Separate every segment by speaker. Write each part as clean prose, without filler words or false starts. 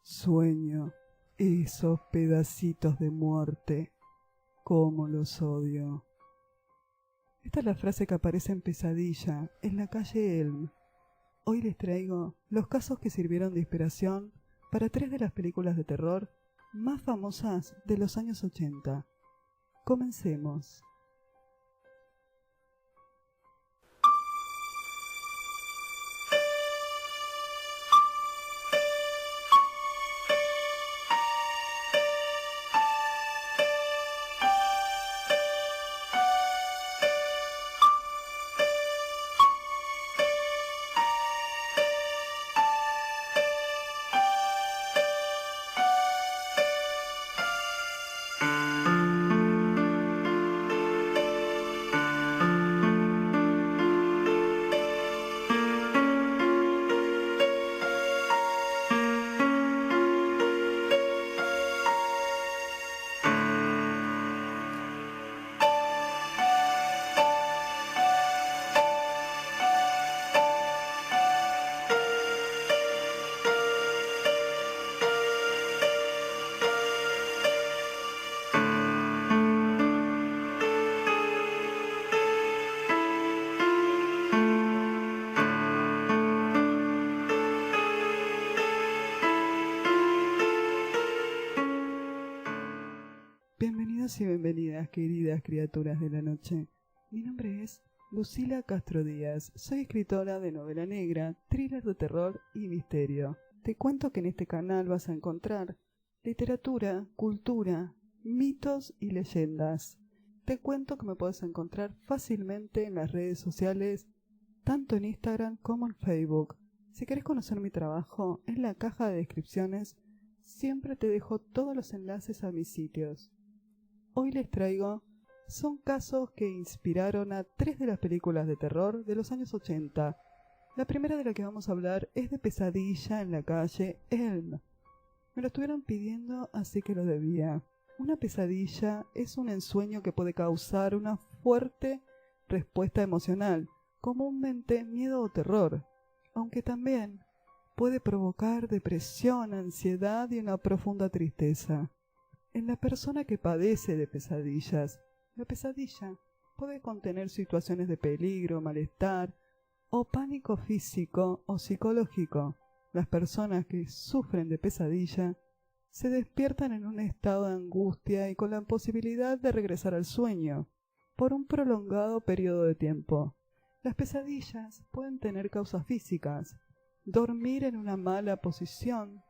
Speaker 1: Sueño, esos pedacitos de muerte, cómo los odio. Esta es la frase que aparece en Pesadilla, en la calle Elm. Hoy les traigo los casos que sirvieron de inspiración para 3 de las películas de terror más famosas de los años 80. Comencemos. Bienvenidos y bienvenidas, queridas criaturas de la noche. Mi nombre es Lucila Castro Díaz. Soy escritora de novela negra, thriller de terror y misterio. Te cuento que en este canal vas a encontrar literatura, cultura, mitos y leyendas. Te cuento que me puedes encontrar fácilmente en las redes sociales, tanto en Instagram como en Facebook. Si querés conocer mi trabajo, en la caja de descripciones siempre te dejo todos los enlaces a mis sitios. Hoy les traigo son casos que inspiraron a 3 de las películas de terror de los años 80. La primera de la que vamos a hablar es de Pesadilla en la calle Elm. Me lo estuvieron pidiendo, así que lo debía. Una pesadilla es un ensueño que puede causar una fuerte respuesta emocional, comúnmente miedo o terror, aunque también puede provocar depresión, ansiedad y una profunda tristeza. En la persona que padece de pesadillas, la pesadilla puede contener situaciones de peligro, malestar o pánico físico o psicológico. Las personas que sufren de pesadilla se despiertan en un estado de angustia y con la posibilidad de regresar al sueño por un prolongado periodo de tiempo. Las pesadillas pueden tener causas físicas: dormir en una mala posición,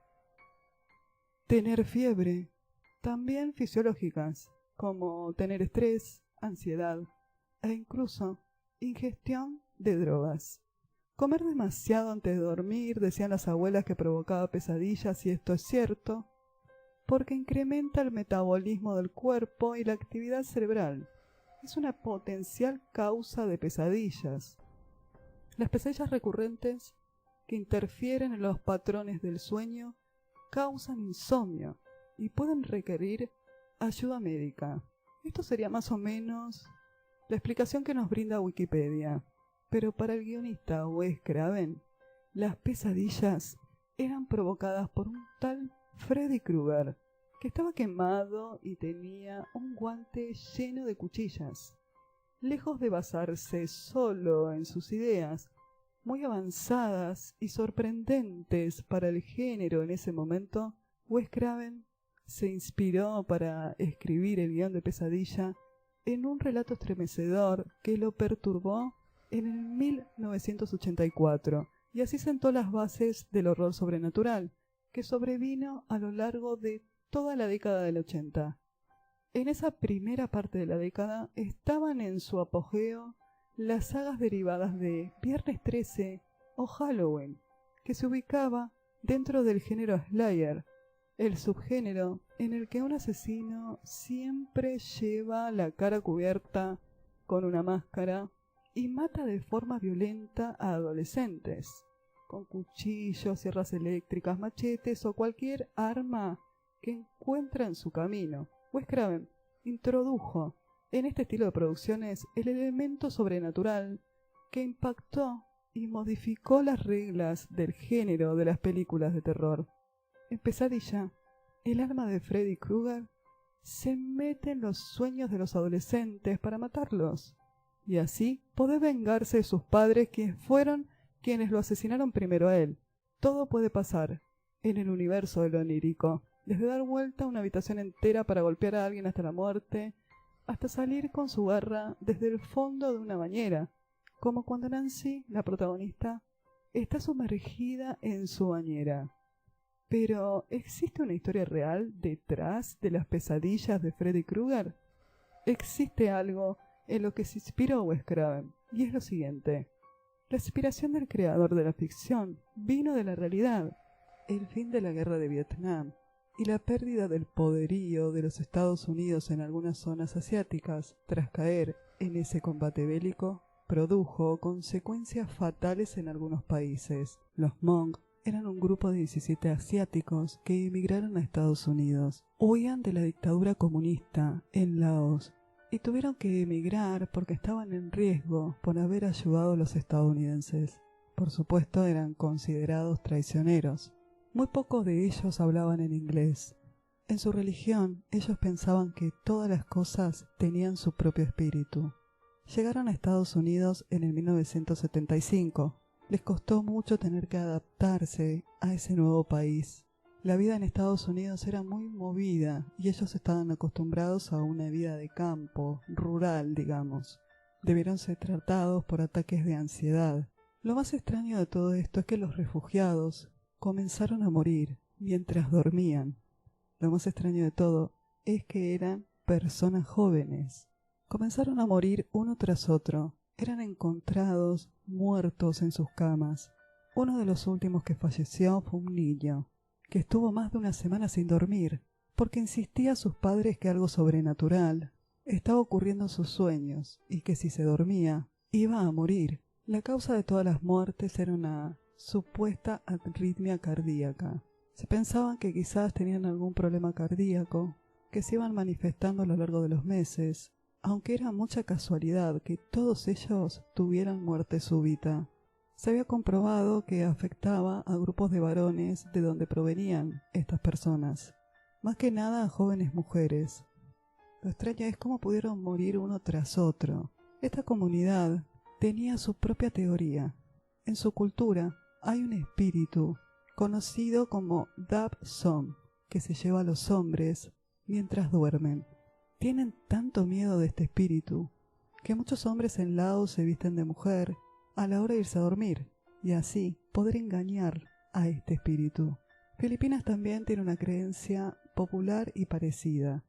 Speaker 1: tener fiebre, también fisiológicas, como tener estrés, ansiedad e incluso ingestión de drogas. Comer demasiado antes de dormir, decían las abuelas, que provocaba pesadillas, y esto es cierto, porque incrementa el metabolismo del cuerpo y la actividad cerebral. Es una potencial causa de pesadillas. Las pesadillas recurrentes que interfieren en los patrones del sueño causan insomnio y pueden requerir ayuda médica. Esto sería más o menos la explicación que nos brinda Wikipedia. Pero para el guionista Wes Craven, las pesadillas eran provocadas por un tal Freddy Krueger, que estaba quemado y tenía un guante lleno de cuchillas. Lejos de basarse solo en sus ideas, muy avanzadas y sorprendentes para el género en ese momento, Wes Craven se inspiró para escribir el guión de Pesadilla en un relato estremecedor que lo perturbó en el 1984, y así sentó las bases del horror sobrenatural, que sobrevino a lo largo de toda la década del 80. En esa primera parte de la década estaban en su apogeo las sagas derivadas de Viernes 13 o Halloween, que se ubicaba dentro del género Slayer, el subgénero en el que un asesino siempre lleva la cara cubierta con una máscara y mata de forma violenta a adolescentes, con cuchillos, sierras eléctricas, machetes o cualquier arma que encuentra en su camino. Wes Craven introdujo en este estilo de producciones el elemento sobrenatural que impactó y modificó las reglas del género de las películas de terror. En Pesadilla, el arma de Freddy Krueger se mete en los sueños de los adolescentes para matarlos, y así poder vengarse de sus padres, que fueron quienes lo asesinaron primero a él. Todo puede pasar en el universo de lo onírico, desde dar vuelta a una habitación entera para golpear a alguien hasta la muerte, hasta salir con su garra desde el fondo de una bañera, como cuando Nancy, la protagonista, está sumergida en su bañera. Pero, ¿existe una historia real detrás de las pesadillas de Freddy Krueger? Existe algo en lo que se inspiró Wes Craven, y es lo siguiente. La inspiración del creador de la ficción vino de la realidad, el fin de la guerra de Vietnam y la pérdida del poderío de los Estados Unidos en algunas zonas asiáticas tras caer en ese combate bélico produjo consecuencias fatales en algunos países. Los Hmong eran un grupo de 17 asiáticos que emigraron a Estados Unidos. Huían de la dictadura comunista en Laos y tuvieron que emigrar porque estaban en riesgo por haber ayudado a los estadounidenses. Por supuesto, eran considerados traicioneros. Muy pocos de ellos hablaban en inglés. En su religión, ellos pensaban que todas las cosas tenían su propio espíritu. Llegaron a Estados Unidos en el 1975. Les costó mucho tener que adaptarse a ese nuevo país. La vida en Estados Unidos era muy movida y ellos estaban acostumbrados a una vida de campo, rural, digamos. Debieron ser tratados por ataques de ansiedad. Lo más extraño de todo esto es que los refugiados comenzaron a morir mientras dormían. Lo más extraño de todo es que eran personas jóvenes. Comenzaron a morir uno tras otro. Eran encontrados muertos en sus camas. Uno de los últimos que falleció fue un niño, que estuvo más de una semana sin dormir, porque insistía a sus padres que algo sobrenatural estaba ocurriendo en sus sueños, y que si se dormía, iba a morir. La causa de todas las muertes era una supuesta arritmia cardíaca. Se pensaban que quizás tenían algún problema cardíaco, que se iban manifestando a lo largo de los meses, aunque era mucha casualidad que todos ellos tuvieran muerte súbita. Se había comprobado que afectaba a grupos de varones de donde provenían estas personas, más que nada a jóvenes mujeres. Lo extraño es cómo pudieron morir uno tras otro. Esta comunidad tenía su propia teoría. En su cultura hay un espíritu conocido como Dab Song, que se lleva a los hombres mientras duermen. Tienen tanto miedo de este espíritu que muchos hombres en Laos se visten de mujer a la hora de irse a dormir y así poder engañar a este espíritu. Filipinas también tiene una creencia popular y parecida.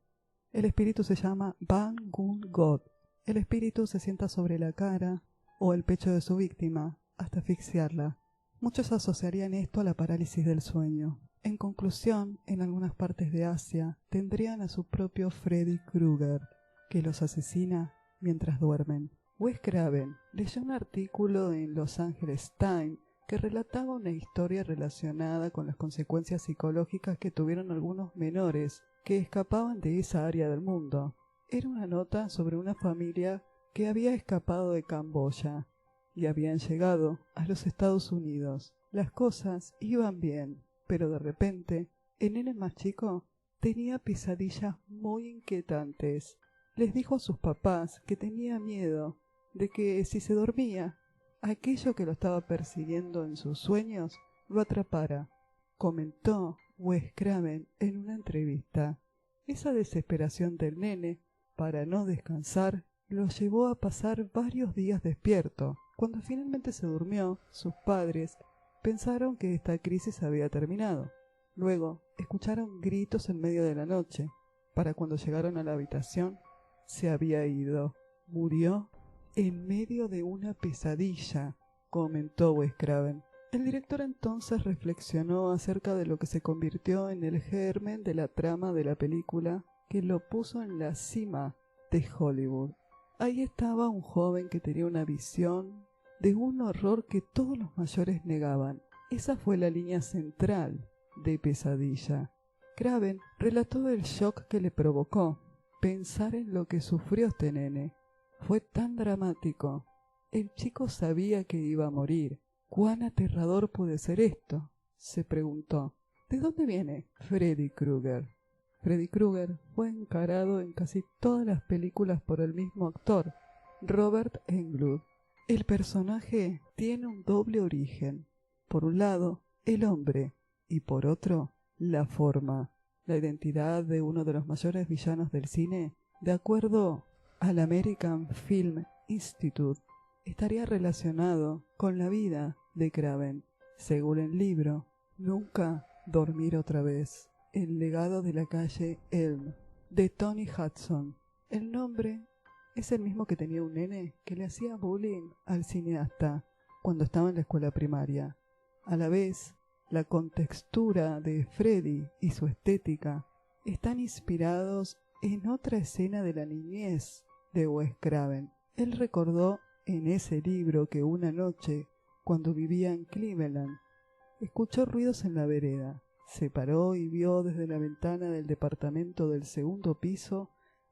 Speaker 1: El espíritu se llama Ban Gun God. El espíritu se sienta sobre la cara o el pecho de su víctima hasta asfixiarla. Muchos asociarían esto a la parálisis del sueño. En conclusión, en algunas partes de Asia tendrían a su propio Freddy Krueger, que los asesina mientras duermen. Wes Craven leyó un artículo en Los Angeles Times que relataba una historia relacionada con las consecuencias psicológicas que tuvieron algunos menores que escapaban de esa área del mundo. Era una nota sobre una familia que había escapado de Camboya y habían llegado a los Estados Unidos. Las cosas iban bien, pero de repente el nene más chico tenía pesadillas muy inquietantes. Les dijo a sus papás que tenía miedo de que si se dormía, aquello que lo estaba persiguiendo en sus sueños lo atrapara. Comentó Wes Craven en una entrevista. Esa desesperación del nene para no descansar lo llevó a pasar varios días despierto. Cuando finalmente se durmió, sus padres pensaron que esta crisis había terminado. Luego escucharon gritos en medio de la noche. Para cuando llegaron a la habitación, se había ido. Murió en medio de una pesadilla, comentó Wes Craven. El director entonces reflexionó acerca de lo que se convirtió en el germen de la trama de la película que lo puso en la cima de Hollywood. Ahí estaba un joven que tenía una visión de un horror que todos los mayores negaban. Esa fue la línea central de Pesadilla. Craven relató el shock que le provocó pensar en lo que sufrió este nene. Fue tan dramático. El chico sabía que iba a morir. ¿Cuán aterrador puede ser esto?, se preguntó. ¿De dónde viene Freddy Krueger? Freddy Krueger fue encarado en casi todas las películas por el mismo actor, Robert Englund. El personaje tiene un doble origen. Por un lado, el hombre, y por otro, la forma, la identidad de uno de los mayores villanos del cine, de acuerdo al American Film Institute, estaría relacionado con la vida de Craven. Según el libro, Nunca dormir otra vez, el legado de la calle Elm, de Tony Hudson. El nombre es el mismo que tenía un nene que le hacía bullying al cineasta cuando estaba en la escuela primaria. A la vez, la contextura de Freddy y su estética están inspirados en otra escena de la niñez de Wes Craven. Él recordó en ese libro que una noche, cuando vivía en Cleveland, escuchó ruidos en la vereda. Se paró y vio desde la ventana del departamento del segundo piso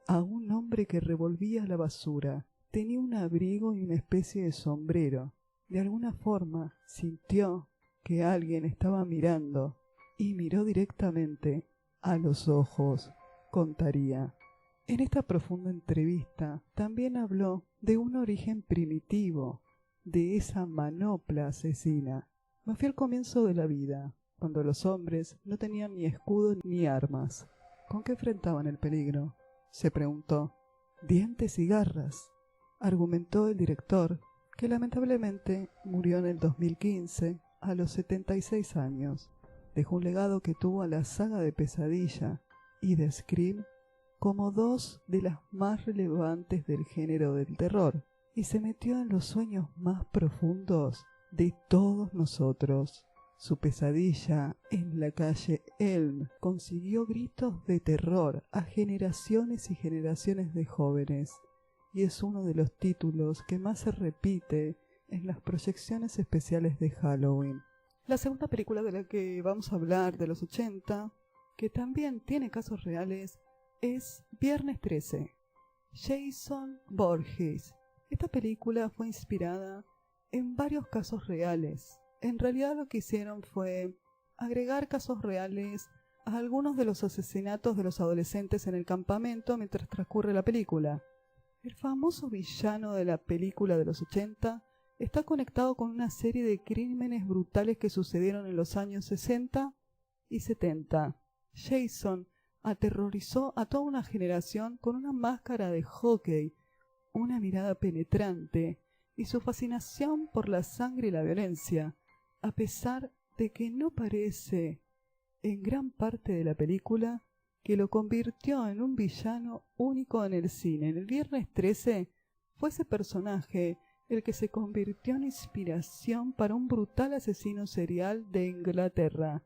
Speaker 1: a un hombre que revolvía la basura. Tenía un abrigo y una especie de sombrero. De alguna forma sintió que alguien estaba mirando y miró directamente a los ojos, contaría. En esta profunda entrevista también habló de un origen primitivo de esa manopla asesina. Me fui al comienzo de la vida, cuando los hombres no tenían ni escudo ni armas. ¿Con qué enfrentaban el peligro?, se preguntó. Dientes y garras, argumentó el director, que lamentablemente murió en el 2015 a los 76 años. Dejó un legado que tuvo a la saga de Pesadilla y de Scream como dos de las más relevantes del género del terror, y se metió en los sueños más profundos de todos nosotros. Su Pesadilla en la calle Elm consiguió gritos de terror a generaciones y generaciones de jóvenes, y es uno de los títulos que más se repite en las proyecciones especiales de Halloween. La segunda película de la que vamos a hablar, de los 80, que también tiene casos reales, es Viernes 13. Jason Voorhees. Esta película fue inspirada en varios casos reales. En realidad lo que hicieron fue agregar casos reales a algunos de los asesinatos de los adolescentes en el campamento mientras transcurre la película. El famoso villano de la película de los 80 está conectado con una serie de crímenes brutales que sucedieron en los años 60 y 70. Jason aterrorizó a toda una generación con una máscara de hockey, una mirada penetrante y su fascinación por la sangre y la violencia, a pesar de que no parece, en gran parte de la película, que lo convirtió en un villano único en el cine. En el Viernes 13 fue ese personaje el que se convirtió en inspiración para un brutal asesino serial de Inglaterra.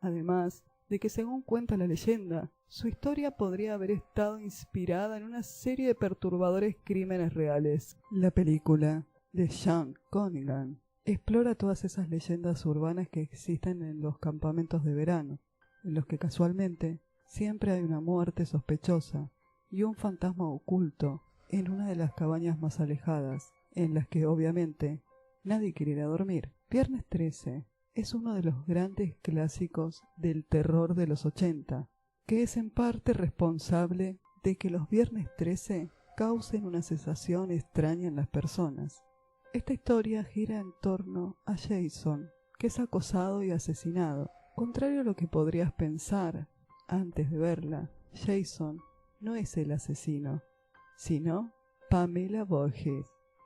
Speaker 1: Además de que, según cuenta la leyenda, su historia podría haber estado inspirada en una serie de perturbadores crímenes reales. La película de Sean Cunningham explora todas esas leyendas urbanas que existen en los campamentos de verano, en los que casualmente siempre hay una muerte sospechosa y un fantasma oculto en una de las cabañas más alejadas, en las que obviamente nadie quiere ir a dormir. Viernes 13 es uno de los grandes clásicos del terror de los 80, que es en parte responsable de que los Viernes 13 causen una sensación extraña en las personas. Esta historia gira en torno a Jason, que es acosado y asesinado. Contrario a lo que podrías pensar antes de verla, Jason no es el asesino, sino Pamela Voorhees,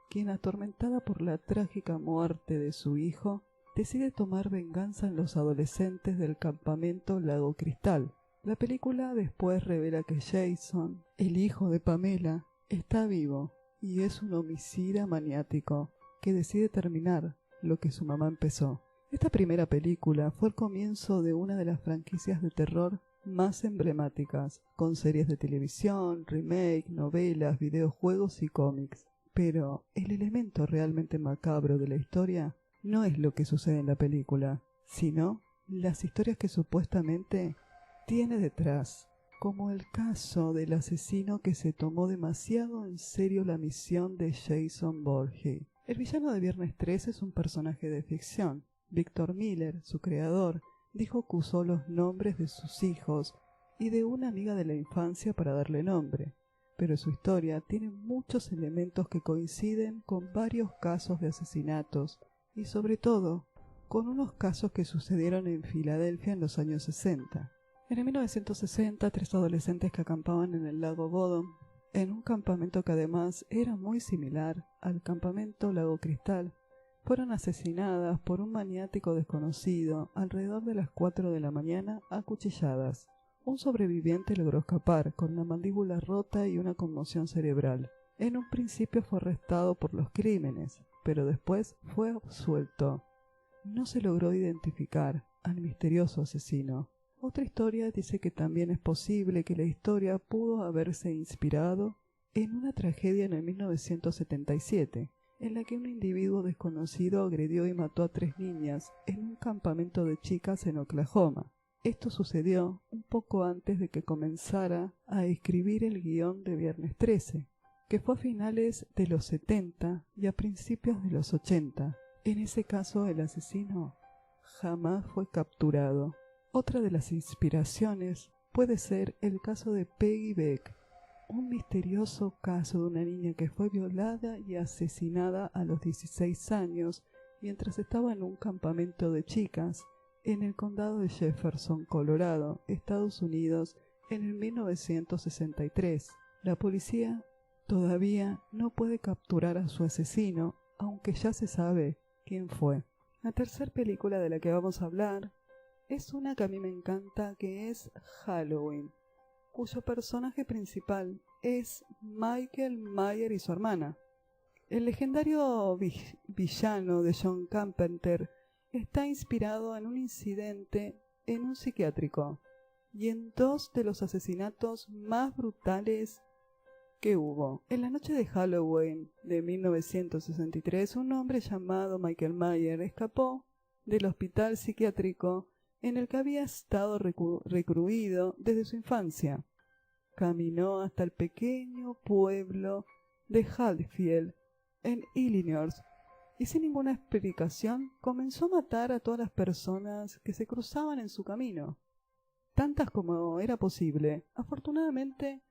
Speaker 1: quien, atormentada por la trágica muerte de su hijo, decide tomar venganza en los adolescentes del campamento Lago Cristal. La película después revela que Jason, el hijo de Pamela, está vivo y es un homicida maniático que decide terminar lo que su mamá empezó. Esta primera película fue el comienzo de una de las franquicias de terror más emblemáticas, con series de televisión, remake, novelas, videojuegos y cómics. Pero el elemento realmente macabro de la historia no es lo que sucede en la película, sino las historias que supuestamente tiene detrás, como el caso del asesino que se tomó demasiado en serio la misión de Jason Voorhees. El villano de Viernes 13 es un personaje de ficción. Victor Miller, su creador, dijo que usó los nombres de sus hijos y de una amiga de la infancia para darle nombre, pero su historia tiene muchos elementos que coinciden con varios casos de asesinatos y sobre todo con unos casos que sucedieron en Filadelfia en los años 60. En el 1960, 3 adolescentes que acampaban en el lago Bodom, en un campamento que además era muy similar al campamento Lago Cristal, fueron asesinadas por un maniático desconocido alrededor de las 4 de la mañana a cuchilladas. Un sobreviviente logró escapar con la mandíbula rota y una conmoción cerebral. En un principio fue arrestado por los crímenes, pero después fue absuelto. No se logró identificar al misterioso asesino. Otra historia dice que también es posible que la historia pudo haberse inspirado en una tragedia en el 1977, en la que un individuo desconocido agredió y mató a 3 niñas en un campamento de chicas en Oklahoma. Esto sucedió un poco antes de que comenzara a escribir el guión de Viernes 13, que fue a finales de los 70 y a principios de los 80. En ese caso el asesino jamás fue capturado. Otra de las inspiraciones puede ser el caso de Peggy Beck, un misterioso caso de una niña que fue violada y asesinada a los 16 años mientras estaba en un campamento de chicas en el condado de Jefferson, Colorado, Estados Unidos, en el 1963. La policía todavía no puede capturar a su asesino, aunque ya se sabe quién fue. La tercera película de la que vamos a hablar es una que a mí me encanta, que es Halloween, cuyo personaje principal es Michael Myers y su hermana. El legendario villano de John Carpenter está inspirado en un incidente en un psiquiátrico y en 2 de los asesinatos más brutales que hubo. En la noche de Halloween de 1963, un hombre llamado Michael Myers escapó del hospital psiquiátrico en el que había estado recluido desde su infancia. Caminó hasta el pequeño pueblo de Hatfield, en Illinois, y sin ninguna explicación comenzó a matar a todas las personas que se cruzaban en su camino, tantas como era posible. Afortunadamente,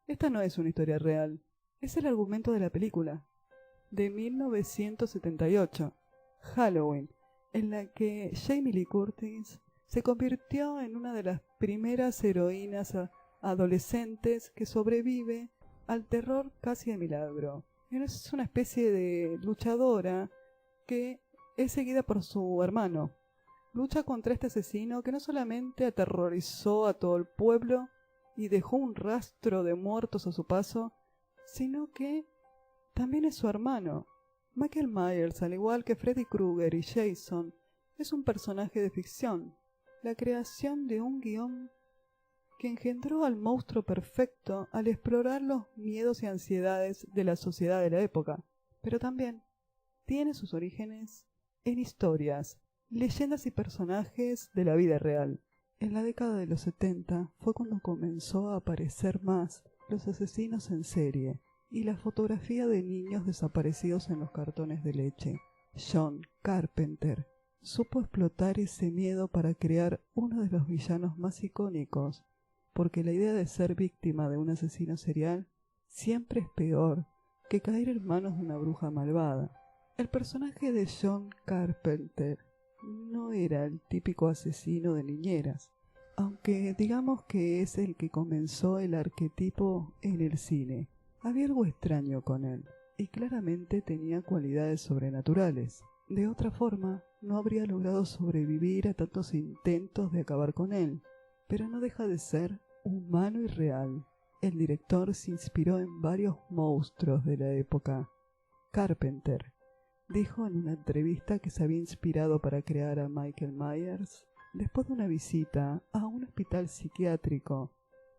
Speaker 1: esta no es una historia real, es el argumento de la película, de 1978, Halloween, en la que Jamie Lee Curtis se convirtió en una de las primeras heroínas adolescentes que sobrevive al terror casi de milagro. Es una especie de luchadora que es seguida por su hermano. Lucha contra este asesino que no solamente aterrorizó a todo el pueblo y dejó un rastro de muertos a su paso, sino que también es su hermano. Michael Myers, al igual que Freddy Krueger y Jason, es un personaje de ficción, la creación de un guión que engendró al monstruo perfecto al explorar los miedos y ansiedades de la sociedad de la época, pero también tiene sus orígenes en historias, leyendas y personajes de la vida real. En la década de los 70 fue cuando comenzó a aparecer más los asesinos en serie y la fotografía de niños desaparecidos en los cartones de leche. John Carpenter supo explotar ese miedo para crear uno de los villanos más icónicos, porque la idea de ser víctima de un asesino serial siempre es peor que caer en manos de una bruja malvada. El personaje de John Carpenter no era el típico asesino de niñeras, aunque digamos que es el que comenzó el arquetipo en el cine. Había algo extraño con él, y claramente tenía cualidades sobrenaturales. De otra forma, no habría logrado sobrevivir a tantos intentos de acabar con él, pero no deja de ser humano y real. El director se inspiró en varios monstruos de la época. Carpenter dijo en una entrevista que se había inspirado para crear a Michael Myers después de una visita a un hospital psiquiátrico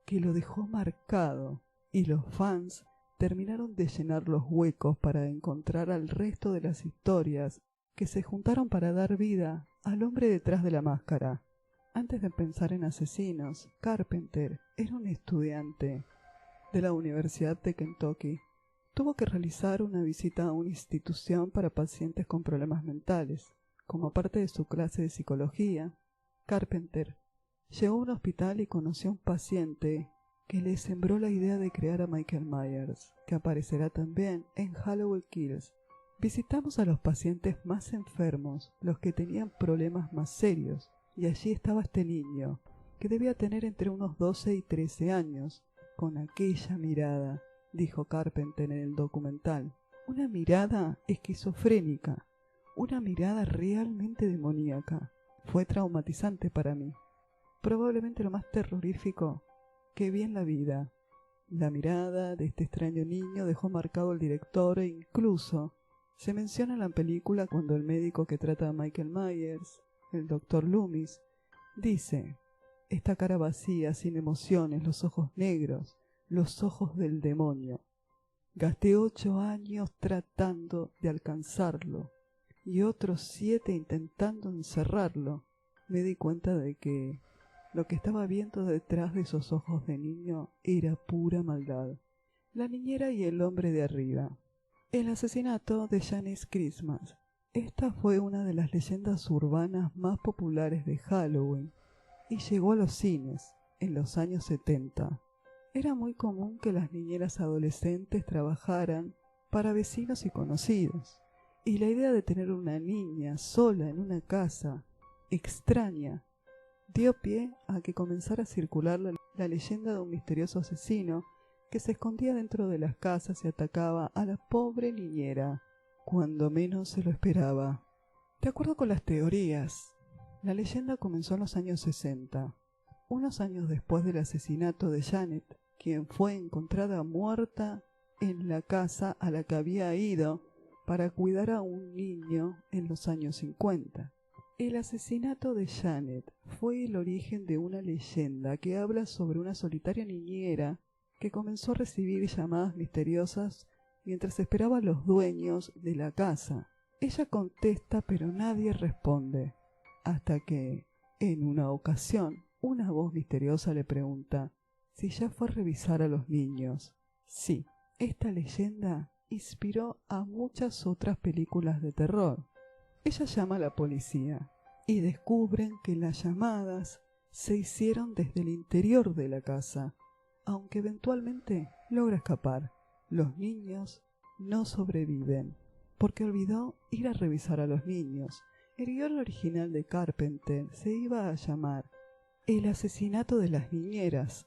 Speaker 1: que lo dejó marcado, y los fans terminaron de llenar los huecos para encontrar al resto de las historias que se juntaron para dar vida al hombre detrás de la máscara. Antes de pensar en asesinos, Carpenter era un estudiante de la Universidad de Kentucky. Tuvo que realizar una visita a una institución para pacientes con problemas mentales. Como parte de su clase de psicología, Carpenter llegó a un hospital y conoció a un paciente que le sembró la idea de crear a Michael Myers, que aparecerá también en Halloween Kills. Visitamos a los pacientes más enfermos, los que tenían problemas más serios, y allí estaba este niño, que debía tener entre unos 12 y 13 años, con aquella mirada, dijo Carpenter en el documental, una mirada esquizofrénica, una mirada realmente demoníaca. Fue traumatizante para mí, probablemente lo más terrorífico que vi en la vida. La mirada de este extraño niño dejó marcado al director e incluso se menciona en la película cuando el médico que trata a Michael Myers, el Dr. Loomis, dice: esta cara vacía, sin emociones, los ojos negros, los ojos del demonio. Gasté 8 años tratando de alcanzarlo y otros 7 intentando encerrarlo. Me di cuenta de que lo que estaba viendo detrás de esos ojos de niño era pura maldad. La niñera y el hombre de arriba. El asesinato de Janice Christmas. Esta fue una de las leyendas urbanas más populares de Halloween y llegó a los cines en los años 70. Era muy común que las niñeras adolescentes trabajaran para vecinos y conocidos, y la idea de tener una niña sola en una casa extraña dio pie a que comenzara a circular la leyenda de un misterioso asesino que se escondía dentro de las casas y atacaba a la pobre niñera cuando menos se lo esperaba. De acuerdo con las teorías, la leyenda comenzó en los años 60, unos años después del asesinato de Janet, quien fue encontrada muerta en la casa a la que había ido para cuidar a un niño en los años 50. El asesinato de Janet fue el origen de una leyenda que habla sobre una solitaria niñera que comenzó a recibir llamadas misteriosas mientras esperaba a los dueños de la casa. Ella contesta, pero nadie responde, hasta que, en una ocasión, una voz misteriosa le pregunta si ya fue a revisar a los niños. Sí, esta leyenda inspiró a muchas otras películas de terror. Ella llama a la policía y descubren que las llamadas se hicieron desde el interior de la casa, aunque eventualmente logra escapar. Los niños no sobreviven porque olvidó ir a revisar a los niños. El guion original de Carpenter se iba a llamar El asesinato de las niñeras,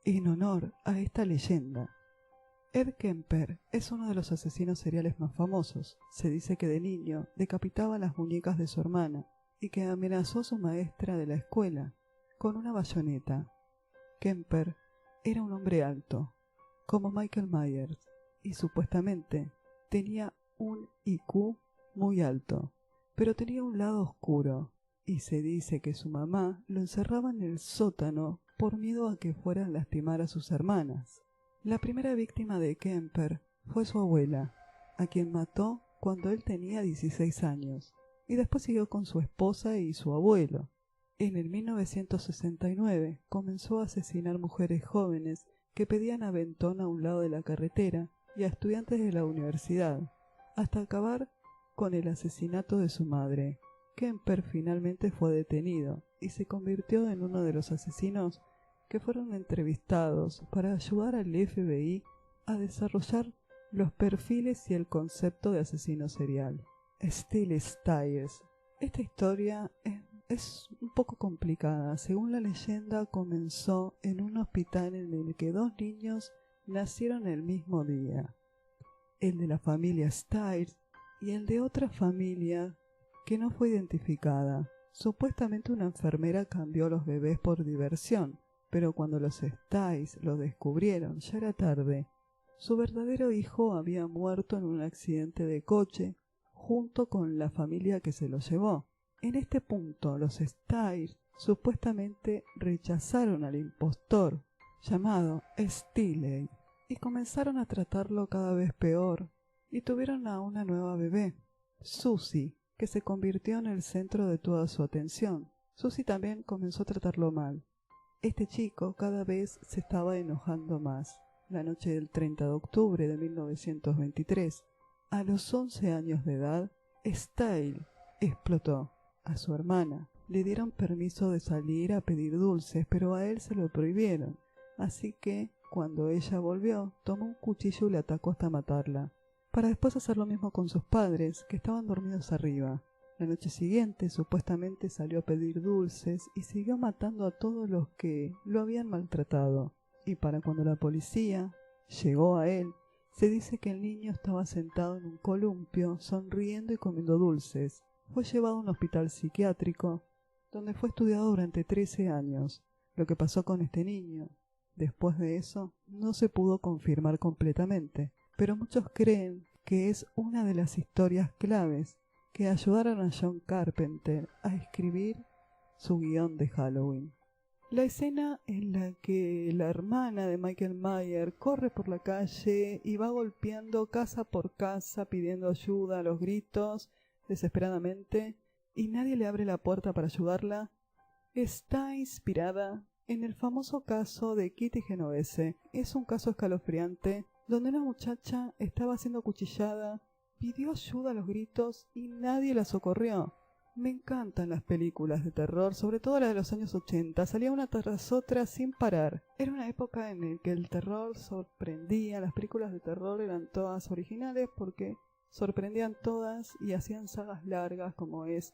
Speaker 1: en honor a esta leyenda. Ed Kemper es uno de los asesinos seriales más famosos. Se dice que de niño decapitaba las muñecas de su hermana y que amenazó a su maestra de la escuela con una bayoneta. Kemper era un hombre alto, como Michael Myers, y supuestamente tenía un IQ muy alto, pero tenía un lado oscuro, y se dice que su mamá lo encerraba en el sótano por miedo a que fuera a lastimar a sus hermanas. La primera víctima de Kemper fue su abuela, a quien mató cuando él tenía 16 años, y después siguió con su esposa y su abuelo. En el 1969 comenzó a asesinar mujeres jóvenes que pedían aventón a un lado de la carretera y a estudiantes de la universidad, hasta acabar con el asesinato de su madre. Kemper finalmente fue detenido y se convirtió en uno de los asesinos que fueron entrevistados para ayudar al FBI a desarrollar los perfiles y el concepto de asesino serial. Steele Stiles. Esta historia es un poco complicada. Según la leyenda, comenzó en un hospital en el que 2 niños nacieron el mismo día, el de la familia Stiles y el de otra familia que no fue identificada. Supuestamente una enfermera cambió a los bebés por diversión, pero cuando los Stiles lo descubrieron ya era tarde. Su verdadero hijo había muerto en un accidente de coche junto con la familia que se lo llevó. En este punto, los Stiles supuestamente rechazaron al impostor, llamado Steele, y comenzaron a tratarlo cada vez peor, y tuvieron a una nueva bebé, Susie, que se convirtió en el centro de toda su atención. Susie también comenzó a tratarlo mal. Este chico cada vez se estaba enojando más. La noche del 30 de octubre de 1923, a los 11 años de edad, Style explotó. A su hermana le dieron permiso de salir a pedir dulces, pero a él se lo prohibieron. Así que, cuando ella volvió, tomó un cuchillo y le atacó hasta matarla, para después hacer lo mismo con sus padres, que estaban dormidos arriba. La noche siguiente, supuestamente salió a pedir dulces y siguió matando a todos los que lo habían maltratado. Y para cuando la policía llegó a él, se dice que el niño estaba sentado en un columpio, sonriendo y comiendo dulces. Fue llevado a un hospital psiquiátrico, donde fue estudiado durante 13 años. Lo que pasó con este niño, después de eso, no se pudo confirmar completamente, pero muchos creen que es una de las historias claves que ayudaron a John Carpenter a escribir su guión de Halloween. La escena en la que la hermana de Michael Myers corre por la calle y va golpeando casa por casa pidiendo ayuda a los gritos, desesperadamente, y nadie le abre la puerta para ayudarla, está inspirada en el famoso caso de Kitty Genovese. Es un caso escalofriante donde una muchacha estaba siendo acuchillada, pidió ayuda a los gritos y nadie la socorrió. Me encantan las películas de terror, sobre todo las de los años 80. Salía una tras otra sin parar. Era una época en la que el terror sorprendía. Las películas de terror eran todas originales porque sorprendían todas y hacían sagas largas como es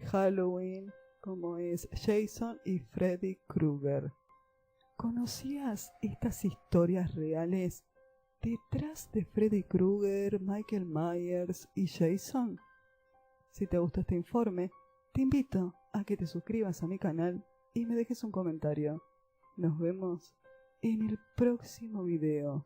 Speaker 1: Halloween, como es Jason y Freddy Krueger. ¿Conocías estas historias reales detrás de Freddy Krueger, Michael Myers y Jason? Si te gusta este informe, te invito a que te suscribas a mi canal y me dejes un comentario. Nos vemos en el próximo video.